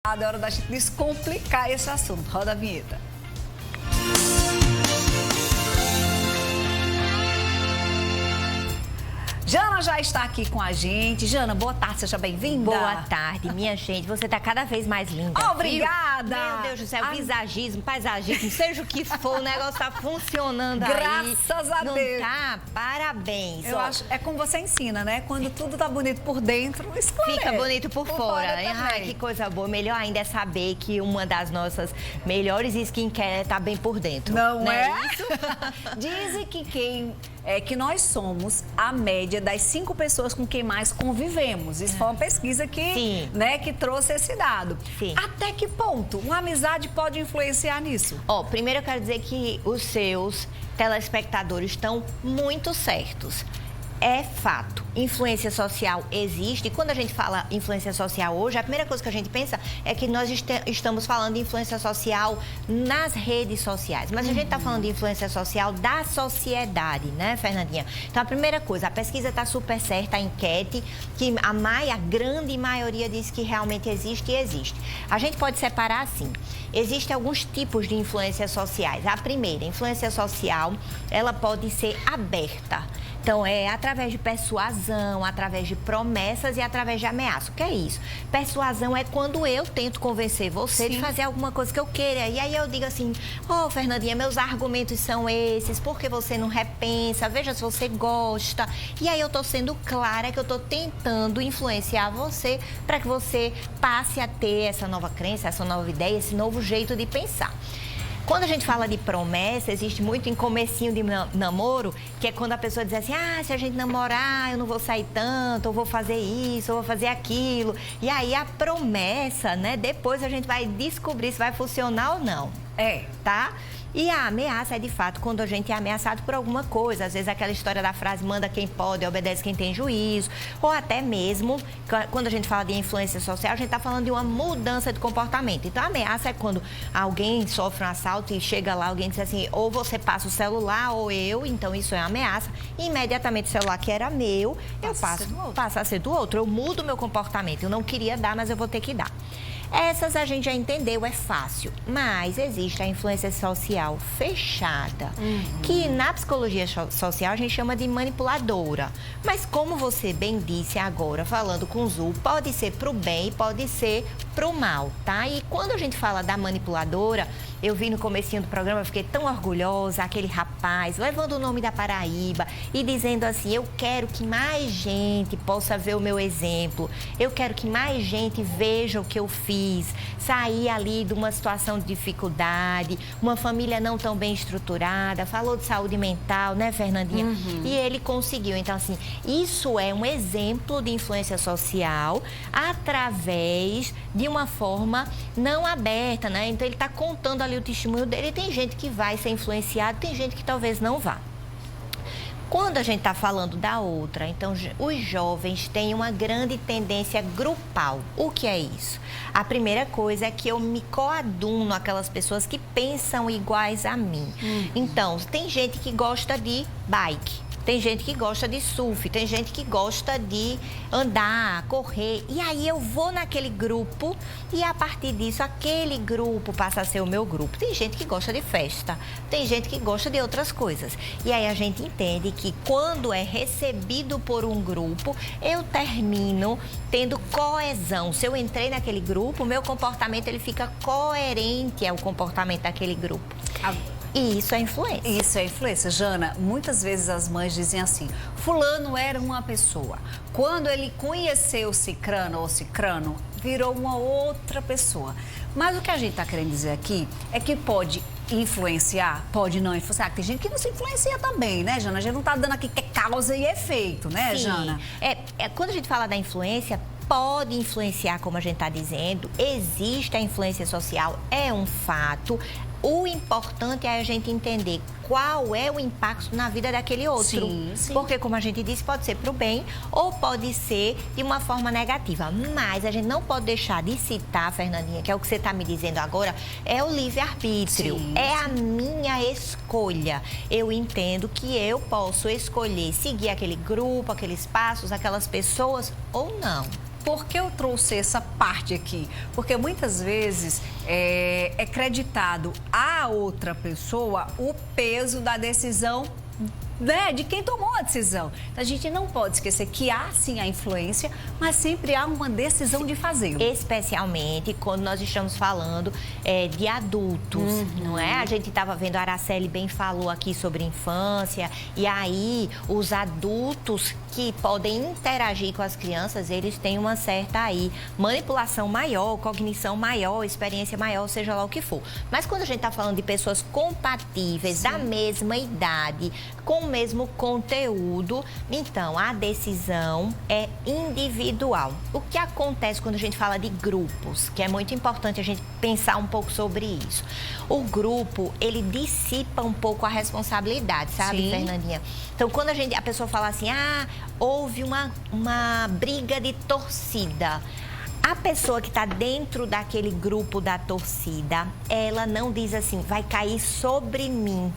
É hora da gente descomplicar esse assunto. Roda a vinheta. Jana já está aqui com a gente. Jana, boa tarde, seja bem-vinda. Boa tarde, minha gente. Você está cada vez mais linda. Obrigada. Viu? Meu Deus do céu, visagismo, paisagismo, seja o que for, o negócio está funcionando aí. Graças a Não Deus. Tá? Parabéns. Eu acho, é como você ensina, né? Quando tudo tá bonito por dentro, esclarece. Fica bonito por fora. Ai, que coisa boa. Melhor ainda é saber que uma das nossas melhores skincare tá bem por dentro. Não é? Isso? Dizem que nós somos a média das 5 pessoas com quem mais convivemos. Isso foi uma pesquisa que trouxe esse dado. Sim. Até que ponto uma amizade pode influenciar nisso? Primeiro eu quero dizer que os seus telespectadores estão muito certos. É fato, influência social existe. E quando a gente fala influência social hoje, a primeira coisa que a gente pensa é que nós estamos falando de influência social nas redes sociais. Mas a gente está falando de influência social da sociedade, né, Fernandinha? Então, a primeira coisa, a pesquisa está super certa, a enquete, que a grande maioria diz que realmente existe e existe. A gente pode separar assim. Existem alguns tipos de influências sociais. A primeira, influência social, ela pode ser aberta. Então, é através de persuasão, através de promessas e através de ameaça. O que é isso? Persuasão é quando eu tento convencer você de fazer alguma coisa que eu queira. E aí eu digo assim, Fernandinha, meus argumentos são esses, por que você não repensa? Veja se você gosta. E aí eu estou sendo clara que eu estou tentando influenciar você para que você passe a ter essa nova crença, essa nova ideia, esse novo jeito de pensar. Quando a gente fala de promessa, existe muito em comecinho de namoro, que é quando a pessoa diz assim, se a gente namorar, eu não vou sair tanto, eu vou fazer isso, eu vou fazer aquilo. E aí a promessa, né, depois a gente vai descobrir se vai funcionar ou não. Tá? E a ameaça é, de fato, quando a gente é ameaçado por alguma coisa. Às vezes, aquela história da frase, manda quem pode, obedece quem tem juízo. Ou até mesmo, quando a gente fala de influência social, a gente está falando de uma mudança de comportamento. Então, a ameaça é quando alguém sofre um assalto e chega lá, alguém diz assim, ou você passa o celular, ou eu, então isso é ameaça. E, imediatamente, o celular que era meu, passa a ser do outro. Eu mudo o meu comportamento. Eu não queria dar, mas eu vou ter que dar. Essas a gente já entendeu, é fácil, mas existe a influência social fechada, que na psicologia social a gente chama de manipuladora. Mas como você bem disse agora, falando com o Zu, pode ser pro bem e pode ser pro mal, tá? E quando a gente fala da manipuladora, eu vi no comecinho do programa, eu fiquei tão orgulhosa, aquele rapaz levando o nome da Paraíba e dizendo assim, eu quero que mais gente possa ver o meu exemplo, eu quero que mais gente veja o que eu fiz, sair ali de uma situação de dificuldade, uma família não tão bem estruturada, falou de saúde mental, né, Fernandinha? E ele conseguiu. Então, assim, isso é um exemplo de influência social através de uma forma não aberta, né? Então, ele está contando ali o testemunho dele. Tem gente que vai ser influenciado, tem gente que talvez não vá. Quando a gente está falando da outra, então os jovens têm uma grande tendência grupal. O que é isso? A primeira coisa é que eu me coaduno àquelas pessoas que pensam iguais a mim. Então, tem gente que gosta de bike. Tem gente que gosta de surf, tem gente que gosta de andar, correr. E aí eu vou naquele grupo e a partir disso aquele grupo passa a ser o meu grupo. Tem gente que gosta de festa, tem gente que gosta de outras coisas. E aí a gente entende que quando é recebido por um grupo, eu termino tendo coesão. Se eu entrei naquele grupo, o meu comportamento ele fica coerente ao comportamento daquele grupo. E isso é influência. Isso é influência. Jana, muitas vezes as mães dizem assim, fulano era uma pessoa. Quando ele conheceu cicrano ou cicrano, virou uma outra pessoa. Mas o que a gente está querendo dizer aqui é que pode influenciar, pode não influenciar. Tem gente que não se influencia também, né, Jana? A gente não está dando aqui que é causa e efeito, né, Sim. Jana? Quando a gente fala da influência, pode influenciar, como a gente está dizendo, existe a influência social, é um fato. O importante é a gente entender qual é o impacto na vida daquele outro. Sim, sim. Porque, como a gente disse, pode ser para o bem ou pode ser de uma forma negativa. Mas a gente não pode deixar de citar, Fernandinha, que é o que você está me dizendo agora, é o livre-arbítrio. É a minha escolha. Eu entendo que eu posso escolher seguir aquele grupo, aqueles passos, aquelas pessoas ou não. Por que eu trouxe essa parte aqui? Porque muitas vezes é creditado à outra pessoa o peso da decisão, né, de quem tomou a decisão. Então, a gente não pode esquecer que há sim a influência, mas sempre há uma decisão de fazê-lo. Especialmente quando nós estamos falando de adultos, não é? A gente estava vendo, a Araceli bem falou aqui sobre infância, e aí os adultos que podem interagir com as crianças, eles têm uma certa aí manipulação maior, cognição maior, experiência maior, seja lá o que for. Mas quando a gente está falando de pessoas compatíveis, da mesma idade, com o mesmo conteúdo, então a decisão é individual. O que acontece quando a gente fala de grupos, que é muito importante a gente pensar um pouco sobre isso. O grupo, ele dissipa um pouco a responsabilidade, sabe, Fernandinha? Então, quando a pessoa fala assim, houve uma briga de torcida. A pessoa que está dentro daquele grupo da torcida, ela não diz assim, vai cair sobre mim.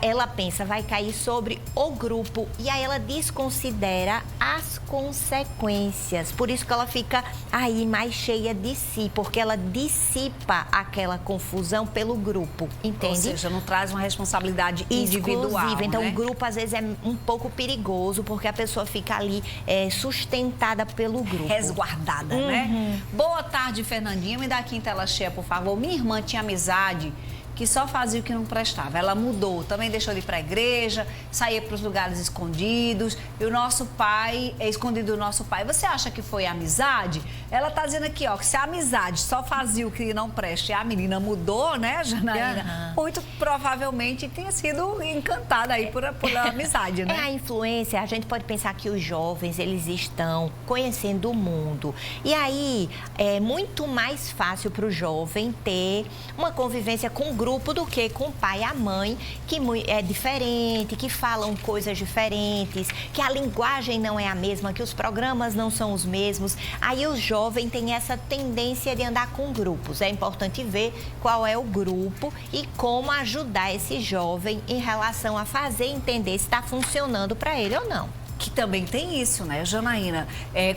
Ela pensa, vai cair sobre o grupo, e aí ela desconsidera as consequências. Por isso que ela fica aí mais cheia de si, porque ela dissipa aquela confusão pelo grupo, entende? Ou seja, não traz uma responsabilidade individual, Então, né? O grupo às vezes é um pouco perigoso, porque a pessoa fica ali sustentada pelo grupo. Resguardada, né? Boa tarde, Fernandinha. Me dá aqui em tela cheia, por favor. Minha irmã tinha amizade que só fazia o que não prestava. Ela mudou, também deixou de ir para a igreja, saía para os lugares escondidos, e o nosso pai, escondido do nosso pai. Você acha que foi amizade? Ela tá dizendo aqui, ó, que se a amizade só fazia o que não presta e a menina mudou, né, Janaína? Muito provavelmente tenha sido encantada aí por amizade, né? É a influência, a gente pode pensar que os jovens, eles estão conhecendo o mundo. E aí, é muito mais fácil para o jovem ter uma convivência com o grupo do que com o pai e a mãe, que é diferente, que falam coisas diferentes, que a linguagem não é a mesma, que os programas não são os mesmos. Aí o jovem tem essa tendência de andar com grupos. É importante ver qual é o grupo e como ajudar esse jovem em relação a fazer entender se está funcionando para ele ou não. Que também tem isso, né, Janaína?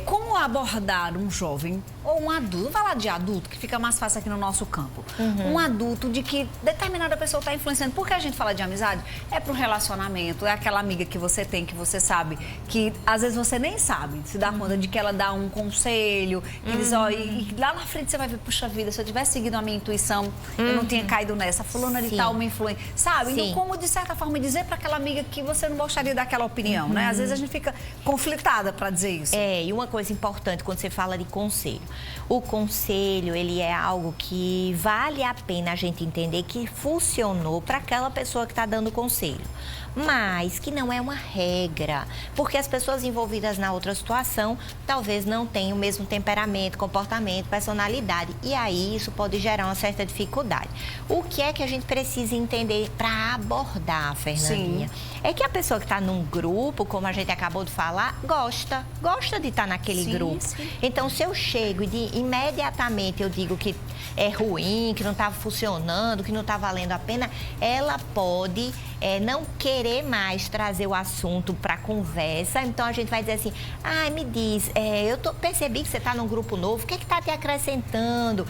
Como abordar um jovem ou um adulto, vou falar de adulto, que fica mais fácil aqui no nosso campo. Um adulto de que determinada pessoa está influenciando. Por que a gente fala de amizade? É para o relacionamento, é aquela amiga que você tem, que você sabe, que às vezes você nem sabe, se dá conta de que ela dá um conselho, e diz, ó, e lá na frente você vai ver, puxa vida, se eu tivesse seguido a minha intuição, eu não tinha caído nessa, fulana de tal me influencia, sabe? Então, como de certa forma dizer para aquela amiga que você não gostaria daquela opinião, né? Às vezes a gente fica conflitada para dizer isso. E uma coisa importante quando você fala de conselho. O conselho, ele é algo que vale a pena a gente entender que funcionou para aquela pessoa que está dando conselho. Mas que não é uma regra, porque as pessoas envolvidas na outra situação talvez não tenham o mesmo temperamento, comportamento, personalidade, e aí isso pode gerar uma certa dificuldade. O que é que a gente precisa entender para abordar, Fernandinha? É que a pessoa que está num grupo, como a gente acabou de falar, gosta de estar naquele grupo. Então, se eu chego e imediatamente eu digo que é ruim, que não está funcionando, que não está valendo a pena, ela pode não querer mais trazer o assunto para conversa. Então, a gente vai dizer assim, me diz, percebi que você está num grupo novo, o que está te acrescentando?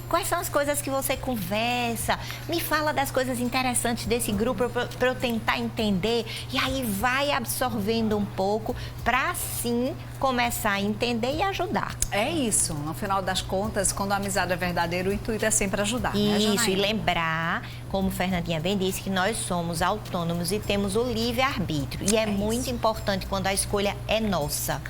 Quais são as coisas que você conversa? Me fala das coisas interessantes desse grupo para eu tentar entender. E aí vai absorvendo um pouco para, sim, começar a entender e ajudar. É isso. No final das contas, quando a amizade é verdadeira, o intuito é sempre ajudar. Isso, e lembrar, como Fernandinha bem disse, que nós somos autônomos e temos o livre-arbítrio. E é muito importante quando a escolha é nossa.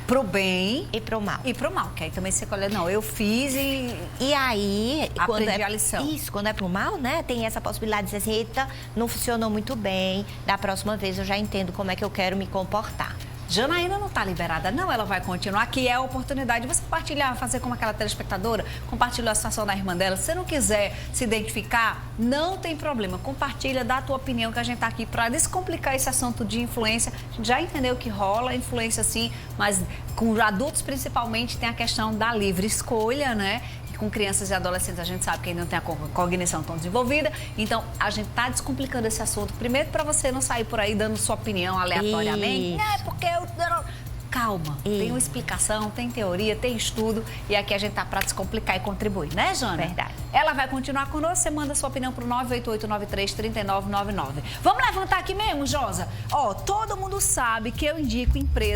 Pro bem e pro mal. E pro mal, que aí também você colhe, não, eu fiz e aí aprendi a lição. Isso, quando é pro mal, né, tem essa possibilidade de dizer assim, eita, não funcionou muito bem, da próxima vez eu já entendo como é que eu quero me comportar. Janaína não está liberada, não, ela vai continuar, que é a oportunidade de você compartilhar, fazer como aquela telespectadora, compartilhar a situação da irmã dela. Se você não quiser se identificar, não tem problema, compartilha, dá a tua opinião, que a gente está aqui para descomplicar esse assunto de influência. A gente já entendeu que rola influência sim, mas com adultos principalmente tem a questão da livre escolha, né? Com crianças e adolescentes a gente sabe que ainda não tem a cognição tão desenvolvida, então a gente está descomplicando esse assunto, primeiro para você não sair por aí dando sua opinião aleatoriamente. Porque eu... Calma, tem uma explicação, tem teoria, tem estudo e aqui a gente tá para descomplicar e contribuir, né, Jana? Verdade. Ela vai continuar conosco, você manda sua opinião pro 988933999. Vamos levantar aqui mesmo, Josa? Ó, todo mundo sabe que eu indico empresa